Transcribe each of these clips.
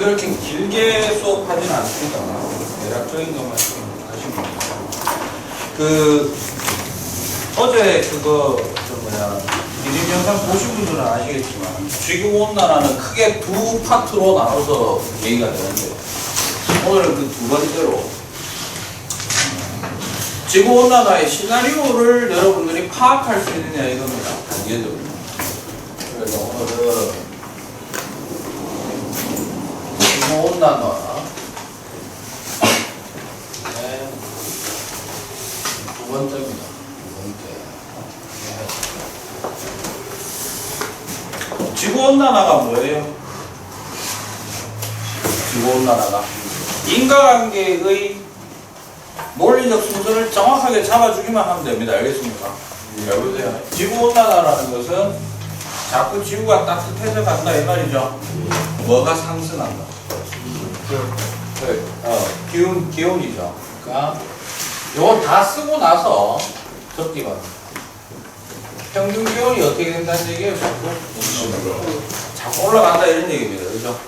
그렇게 길게 수업하지는 않습니다. 대략적인 것만 하시면 됩니다. 어제 비디오 영상 보신 분들은 아시겠지만 지구온난화는 크게 두 파트로 나눠서 얘기가 되는데 오늘은 그 두 번째로 지구온난화의 시나리오를 여러분들이 파악할 수 있느냐 이겁니다. 단계적으로. 그래서 오늘은 지구온난화 두 번째입니다. 지구온난화가 뭐예요? 지구온난화가 인과관계의 논리적 순서를 정확하게 잡아주기만 하면 됩니다. 알겠습니까? 여보세요. 지구온난화라는 것은 자꾸 지구가 따뜻해져 간다 이 말이죠. 뭐가 상승한다? 기온이죠. 그러니까 이거 다 쓰고 나서 적기만 평균 기온이 어떻게 된다는 얘기예요? 자꾸 올라간다 이런 얘기입니다. 그죠?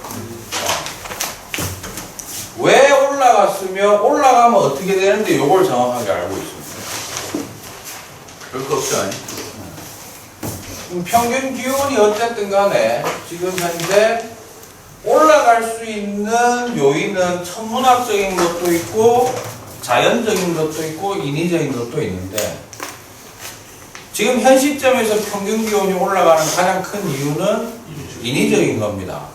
왜 올라갔으며 올라가면 어떻게 되는데 이걸 정확하게 알고 있습니다. 별거 없죠? 평균 기온이 어쨌든 간에 지금 현재 올라갈 수 있는 요인은 천문학적인 것도 있고 자연적인 것도 있고 인위적인 것도 있는데 지금 현 시점에서 평균 기온이 올라가는 가장 큰 이유는 인위적인 겁니다.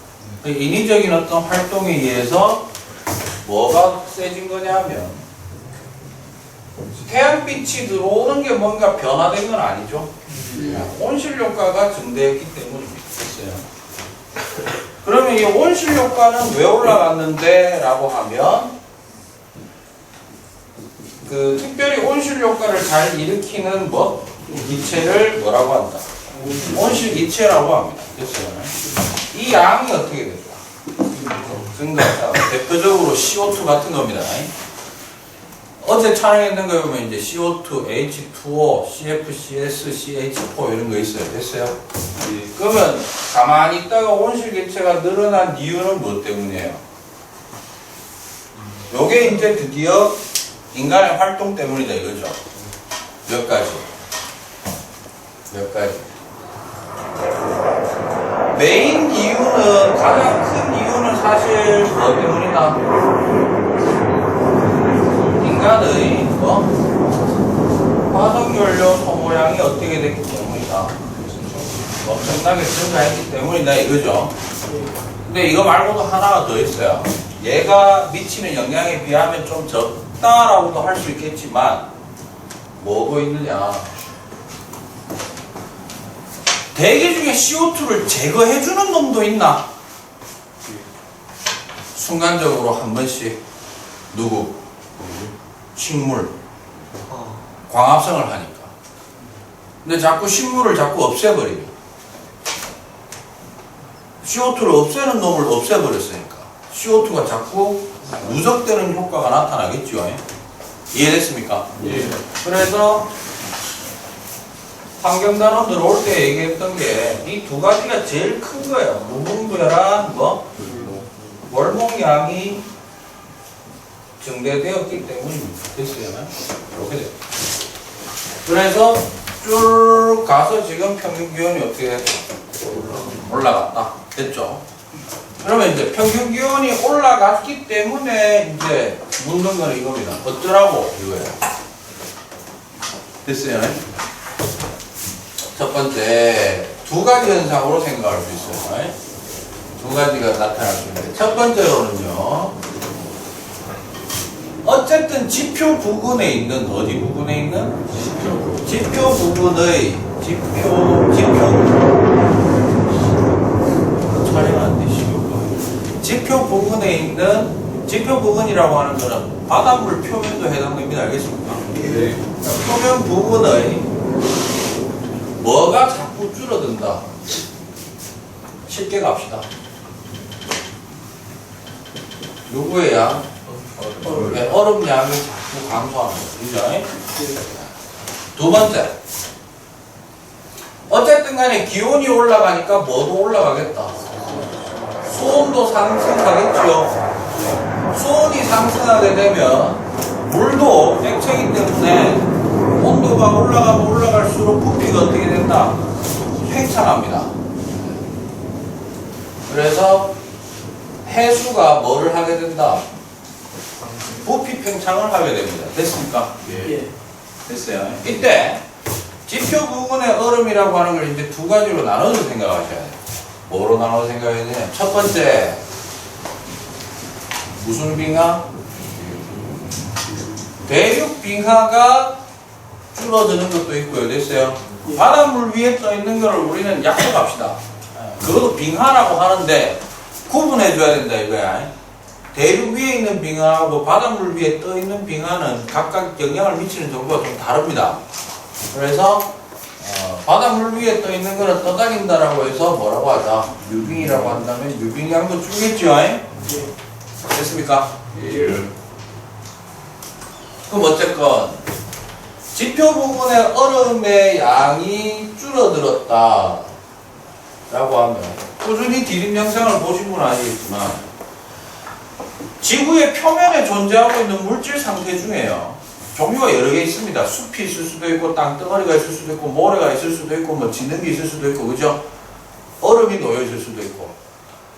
인위적인 어떤 활동에 의해서 뭐가 세진 거냐면 태양빛이 들어오는 게 뭔가 변화된 건 아니죠. 온실 효과가 증대했기 때문입니다. 그러면 이 온실 효과는 왜 올라갔는데? 라고 하면 특별히 온실 효과를 잘 일으키는 기체를 뭐라고 한다? 온실 기체라고 합니다. 됐어요? 이 양이 어떻게 될까? 증가하다. 대표적으로 CO2 같은 겁니다. 어제 촬영했는 거 보면 이제 CO2, H2O, CFCS, CH4 이런 거 있어요. 됐어요? 그러면 가만히 있다가 온실 개체가 늘어난 이유는 무엇 때문이에요? 요게 이제 드디어 인간의 활동 때문이다 이거죠. 몇 가지. 메인 이유는, 가장 큰 이유는 사실 뭐 때문이다? 인간의 화석연료 소모량이 어떻게 됐기 때문이다. 엄청나게 증가했기 때문이다 이거죠. 근데 이거 말고도 하나가 더 있어요. 얘가 미치는 영향에 비하면 좀 적다라고도 할 수 있겠지만 뭐고 있느냐? 대기 중에 CO2를 제거해주는 놈도 있나? 순간적으로 한 번씩 누구? 식물 광합성을 하니까. 근데 자꾸 식물을 자꾸 없애버리면 CO2를 없애는 놈을 없애버렸으니까 CO2가 자꾸 누적되는 효과가 나타나겠죠. 이해됐습니까? 예. 그래서 환경단원 들어올 때 얘기했던 게 이 두 가지가 제일 큰 거예요. 무분별한 월목량이 증대되었기 때문입니다. 됐어요? 이렇게 돼요. 그래서 쭉 가서 지금 평균 기온이 어떻게 올라갔다. 됐죠? 그러면 이제 평균 기온이 올라갔기 때문에 이제 묻는 거는 이겁니다. 어쩌라고? 이거예요. 됐어요? 첫 번째, 두 가지 현상으로 생각할 수 있어요. 두 가지가 나타날 수 있는데, 첫 번째로는요, 어쨌든 지표 부근에 있는, 어디 부근에 있는? 지표 부근의, 촬영하는데, 지표 부근에 있는, 지표 부근이라고 하는 거는 바닷물 표면도 해당됩니다. 알겠습니까? 네. 표면 부근의 뭐가 자꾸 줄어든다. 쉽게 갑시다. 누구의 양? 얼음 양이 자꾸 감소하는 거죠. 두 번째. 어쨌든 간에 기온이 올라가니까 뭐도 올라가겠다. 수온도 상승하겠죠. 수온이 상승하게 되면 물도 액체이기 때문에 온도가 올라가면 올라갈수록 부피가 어떻게 된다? 팽창합니다. 그래서 해수가 뭐를 하게 된다? 부피 팽창을 하게 됩니다. 됐습니까? 예. 됐어요. 이때 지표 부분의 얼음이라고 하는 걸 이제 두 가지로 나눠서 생각하셔야 돼요. 뭐로 나눠서 생각해야 되냐? 첫 번째, 무슨 빙하? 대륙 빙하가 줄어드는 것도 있고요. 됐어요? 바닷물 위에 떠 있는 거를 우리는 약속합시다. 그것도 빙하라고 하는데 구분해줘야 된다 이거야. 대륙 위에 있는 빙하하고 바닷물 위에 떠 있는 빙하는 각각 영향을 미치는 정도가 좀 다릅니다. 그래서 바닷물 위에 떠 있는 거는 떠다닌다라고 해서 뭐라고 하자? 유빙이라고 한다면 유빙량도 줄겠죠? 됐습니까? 예. 그럼 어쨌건 지표 부분의 얼음의 양이 줄어들었다 라고 하면 꾸준히 디림 영상을 보신 분은 아시겠지만 지구의 표면에 존재하고 있는 물질 상태 중에요 종류가 여러 개 있습니다. 숲이 있을 수도 있고 땅덩어리가 있을 수도 있고 모래가 있을 수도 있고 뭐 지능이 있을 수도 있고 그죠? 얼음이 놓여 있을 수도 있고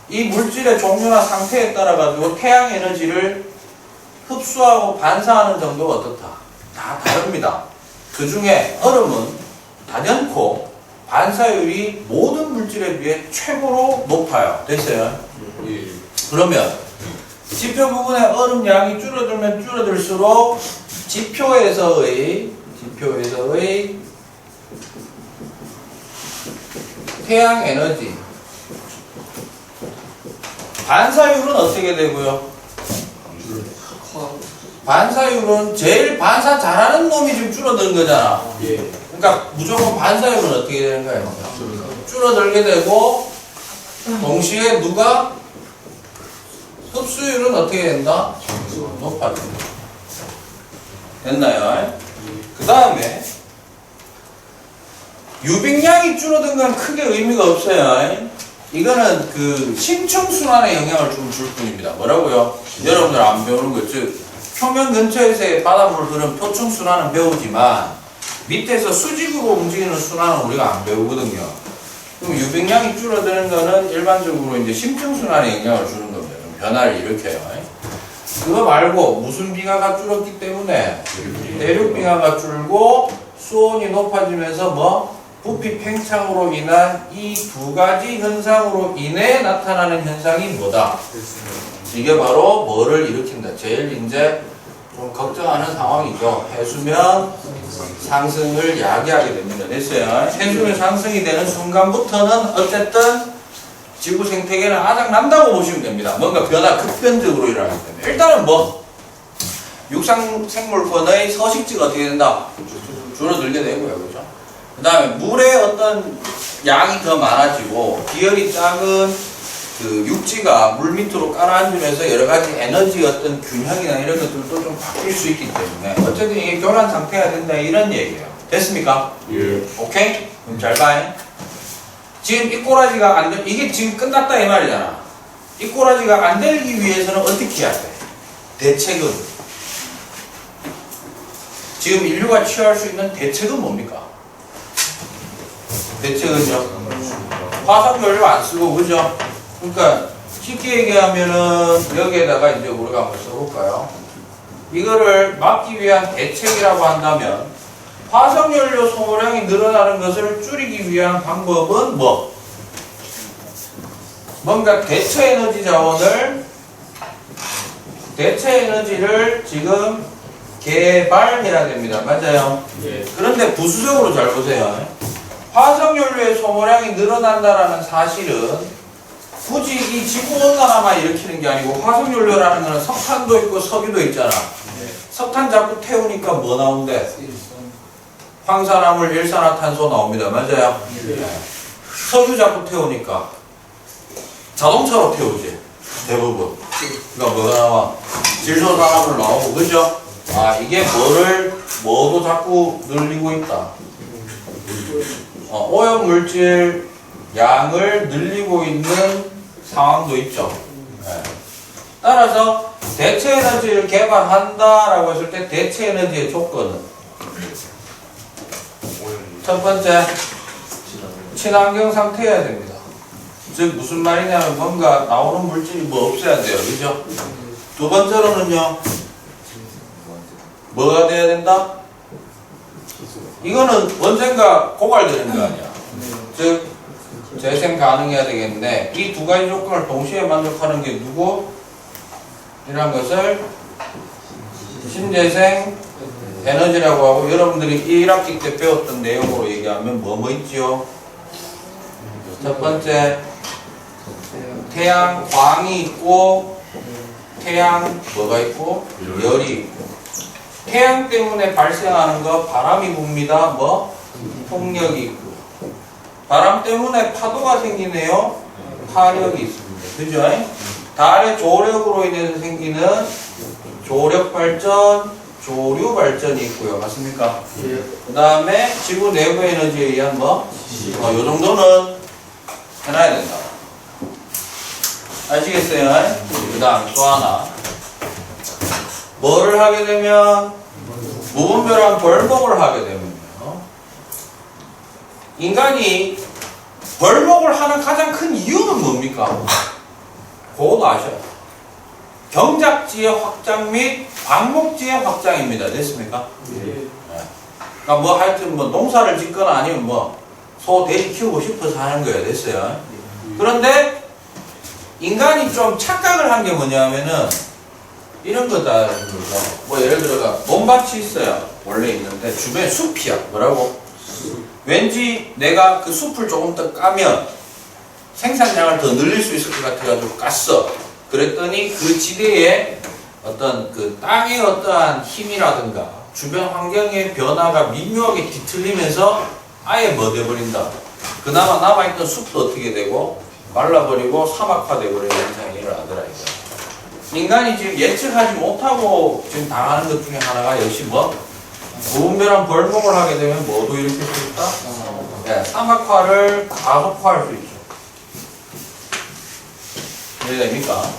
이 물질의 종류나 상태에 따라 가지고 태양 에너지를 흡수하고 반사하는 정도가 어떻다? 다 다릅니다. 그 중에 얼음은 단연코 반사율이 모든 물질에 비해 최고로 높아요. 됐어요? 예. 그러면 지표 부분의 얼음 양이 줄어들면 줄어들수록 지표에서의 태양 에너지 반사율은 어떻게 되고요? 반사율은 제일 반사 잘하는 놈이 지금 줄어드는 거잖아. 예. 그러니까 무조건 반사율은 어떻게 되는 거예요? 줄어들게 되고 동시에 누가 흡수율은 어떻게 된다? 높아진다. 됐나요? 그 다음에 유빙량이 줄어든 건 크게 의미가 없어요. 이거는 그 심층순환에 영향을 좀 줄 뿐입니다. 뭐라고요? 여러분들 안 배우는 거 즉 표면 근처에서의 바닷물 흐름 표층순환은 배우지만 밑에서 수직으로 움직이는 순환은 우리가 안 배우거든요. 그럼 유빙량이 줄어드는 거는 일반적으로 이제 심층순환에 영향을 주는 겁니다. 변화를 일으켜요. 그거 말고 무슨 빙하가 줄었기 때문에 대륙 빙하가 줄고 수온이 높아지면서 뭐 부피 팽창으로 인한 이 두 가지 현상으로 인해 나타나는 현상이 뭐다? 이게 바로 뭐를 일으킨다. 제일 이제 좀 걱정하는 상황이죠. 해수면 상승을 야기하게 됩니다. 됐어요? 해수면 상승이 되는 순간부터는 어쨌든 지구 생태계는 아작난다고 보시면 됩니다. 뭔가 변화 급변적으로 일어나기 때문에. 일단은 뭐 육상 생물권의 서식지가 어떻게 된다? 줄어들게 되고요. 그죠? 그 다음에 물의 어떤 양이 더 많아지고 기혈이 작은 그 육지가 물 밑으로 깔아앉으면서 여러 가지 에너지 어떤 균형이나 이런 것들도 좀 바뀔 수 있기 때문에 어쨌든 이게 교란 상태가 된다 이런 얘기예요. 됐습니까? 예. 오케이? 그럼 잘 봐. 지금 이 꼬라지가 안 될, 이게 지금 끝났다 이 말이잖아. 이 꼬라지가 안 되기 위해서는 어떻게 해야 돼? 대책은? 지금 인류가 취할 수 있는 대책은 뭡니까? 대책은요? 화석연료 안 쓰고, 그죠? 그러니까 쉽게 얘기하면은 여기에다가 이제 우리가 한번 써볼까요? 이거를 막기 위한 대책이라고 한다면 화석연료 소모량이 늘어나는 것을 줄이기 위한 방법은 뭐? 뭔가 대체 에너지 자원을 대체 에너지를 지금 개발해야 됩니다. 맞아요? 예. 그런데 부수적으로 잘 보세요. 화석연료의 소모량이 늘어난다라는 사실은 굳이 이 지구온난화만 일으키는 게 아니고 화석연료라는 거는 석탄도 있고 석유도 있잖아. 석탄 자꾸 태우니까 뭐 나온대? 황산화물, 일산화탄소 나옵니다. 맞아요? 석유 자꾸 태우니까 자동차로 태우지. 대부분. 그러니까 뭐가 나와? 질소산화물 나오고, 그죠? 아, 이게 뭐도 자꾸 늘리고 있다. 오염물질 양을 늘리고 있는 상황도 있죠. 네. 따라서 대체 에너지를 개발한다라고 했을 때 대체 에너지의 조건은 첫 번째 친환경 상태여야 됩니다. 즉 무슨 말이냐면 뭔가 나오는 물질이 뭐 없어야 돼요. 그죠? 두 번째로는요. 뭐가 돼야 된다? 이거는 언젠가 고갈되는 거 아니야. 즉 재생 가능해야 되겠는데 이 두 가지 조건을 동시에 만족하는 게 누구? 이런 것을 신재생 에너지라고 하고 여러분들이 1학기 때 배웠던 내용으로 얘기하면 뭐 있지요? 첫 번째 태양 광이 있고 태양 뭐가 있고 열이 있고 태양 때문에 발생하는 거 바람이 붑니다. 뭐? 풍력이 있고 바람 때문에 파도가 생기네요. 파력이 있습니다. 그죠? 달의 조력으로 인해서 생기는 조력 발전, 조류 발전이 있고요. 맞습니까? 예. 그 다음에 지구 내부 에너지에 의한 뭐? 요 정도는 해놔야 된다. 아시겠어요? 그 다음 또 하나. 뭐를 하게 되면? 무분별한 벌목을 하게 되면요. 인간이 벌목을 하는 가장 큰 이유는 뭡니까? 그것도 아셔야 돼요. 경작지의 확장 및 광목지의 확장입니다. 됐습니까? 예. 네. 그러니까 뭐 하여튼 뭐 농사를 짓거나 아니면 뭐 소 돼지 키우고 싶어서 하는 거예요. 됐어요? 그런데 인간이 좀 착각을 한 게 뭐냐면은 이런 거다. 뭐 예를 들어가 논밭이 있어요. 원래 있는데 주변에 숲이야. 뭐라고? 왠지 내가 그 숲을 조금 더 까면 생산량을 더 늘릴 수 있을 것 같아가지고 깠어. 그랬더니 그 지대에 어떤 그 땅의 어떠한 힘이라든가 주변 환경의 변화가 미묘하게 뒤틀리면서 아예 뭐 돼버린다. 그나마 남아있던 숲도 어떻게 되고 말라버리고 사막화돼버리는 현상이 일어나더라 이거. 인간이 지금 예측하지 못하고 지금 당하는 것 중에 하나가 역시 뭐? 무분별한 벌목을 하게 되면 뭐도 일으킬 수 있다? 네, 사막화를 가속화할 수 있죠. 이해됩니까?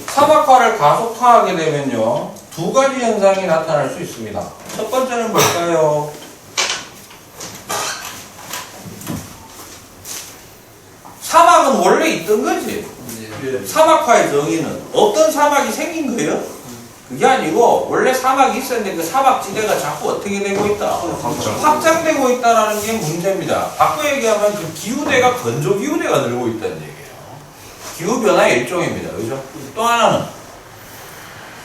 사막화를 가속화하게 되면요, 두 가지 현상이 나타날 수 있습니다. 첫 번째는 뭘까요? 사막은 원래 있던 거지. 사막화의 정의는 어떤 사막이 생긴 거예요? 그게 아니고 원래 사막이 있었는데 그 사막지대가 자꾸 어떻게 되고 있다? 확장되고 있다는 게 문제입니다. 바꿔 얘기하면 그 기후대가 건조기후대가 늘고 있다는 얘기예요. 기후변화의 일종입니다. 그죠? 또 하나는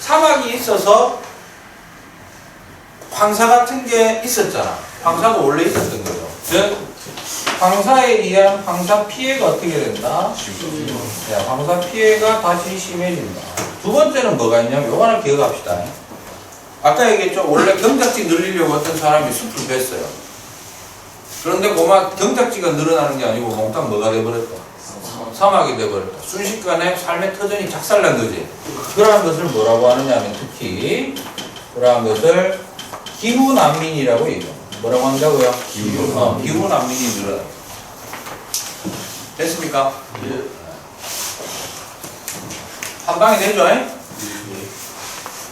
사막이 있어서 황사 같은 게 있었잖아. 황사도 원래 있었던 거죠. 즉 황사에 의한 황사 피해가 어떻게 된다? 네, 황사 피해가 다시 심해진다. 두 번째는 뭐가 있냐면 요거 하나 기억합시다. 아까 얘기했죠. 원래 경작지 늘리려고 어떤 사람이 숲을 뱄어요. 그런데 그만 경작지가 늘어나는 게 아니고 몽땅 뭐가 돼버렸다? 사막이 돼버렸다. 순식간에 삶의 터전이 작살난 거지. 그러한 것을 뭐라고 하느냐면 특히 그러한 것을 기후난민이라고 얘기해요. 뭐라고 한다고요? 기후난민이 늘어나. 됐습니까? 예. 한 방에 되죠?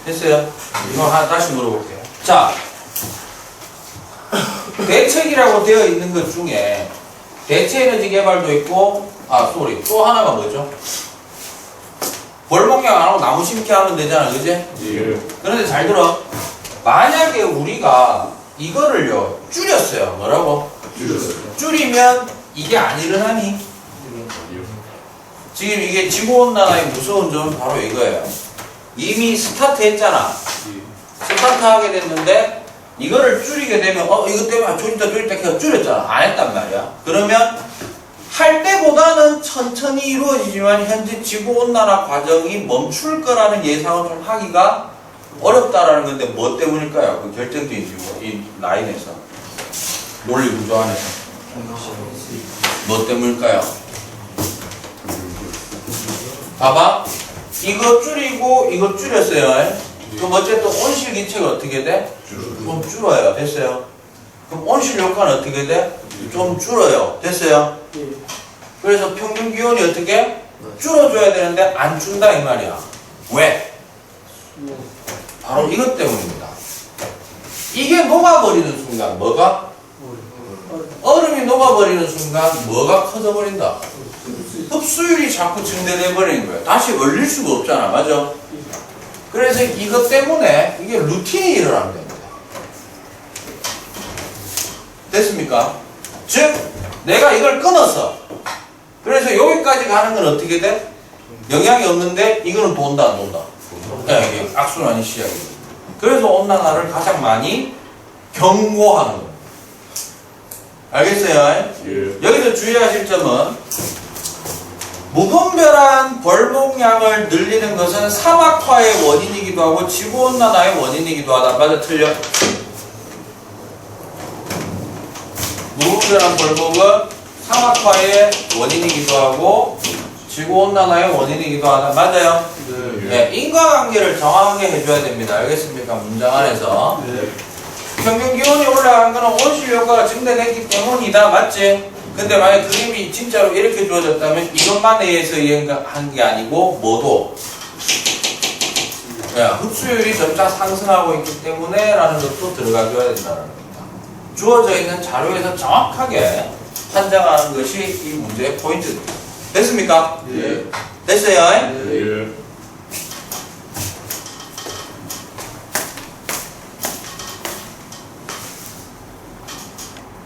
됐어요? 이거 하나 다시 물어볼게요. 자, 대책이라고 되어 있는 것 중에 대체 에너지 개발도 있고, 또 하나가 뭐죠? 벌목량 안 하고 나무 심기 하면 되잖아, 그지? 예. 그런데 잘 들어. 만약에 우리가 이거를요, 줄였어요. 뭐라고? 줄이면 이게 안 일어나니? 지금 이게 지구온난화의 무서운 점은 바로 이거예요. 이미 스타트 했잖아. 스타트 하게 됐는데 이거를 줄이게 되면 이것 때문에 줄였다 해서 줄였잖아. 안 했단 말이야. 그러면 할 때보다는 천천히 이루어지지만 현재 지구온난화 과정이 멈출 거라는 예상을 좀 하기가 어렵다라는 건데 뭐 때문일까요? 그 결정적인 이유가 이 라인에서 논리 구조 안에서 뭐 때문일까요? 봐봐. 이거 줄이고 이거 줄였어요. 그럼 어쨌든 온실 기체가 어떻게 돼? 좀 줄어요. 됐어요? 그럼 온실 효과는 어떻게 돼? 좀 줄어요. 됐어요? 그래서 평균 기온이 어떻게? 줄어줘야 되는데 안 준다 이 말이야. 왜? 바로 이것 때문입니다. 이게 녹아버리는 순간 뭐가? 얼음이 녹아버리는 순간 뭐가 커져버린다? 흡수율이 자꾸 증대돼 버리는 거야. 다시 얼릴 수가 없잖아. 맞아? 그래서 이것 때문에 이게 루틴이 일어나면 됩니다. 됐습니까? 즉 내가 이걸 끊었어. 그래서 여기까지 가는 건 어떻게 돼? 영향이 없는데 이거는 돈다 안 돈다? 네, 이게 악순환이 시작이에요. 그래서 온난화를 가장 많이 경고하는 겁니다. 알겠어요? 예. 여기서 주의하실 점은 무분별한 벌목량을 늘리는 것은 사막화의 원인이기도 하고 지구온난화의 원인이기도 하다. 맞아? 틀려? 무분별한 벌목은 사막화의 원인이기도 하고 지구온난화의 원인이기도 하다. 맞아요? 네. 인과관계를 정확하게 해줘야 됩니다. 알겠습니까? 문장 안에서. 평균 기온이 올라간 거는 온실 효과가 증대됐기 때문이다. 맞지? 근데 만약 그림이 진짜로 이렇게 주어졌다면 이것만에 의해서 한 게 아니고 뭐도 흡수율이 점차 상승하고 있기 때문에 라는 것도 들어가줘야 된다는 겁니다. 주어져 있는 자료에서 정확하게 판정하는 것이 이 문제의 포인트입니다. 됐습니까? 예. 됐어요? 예.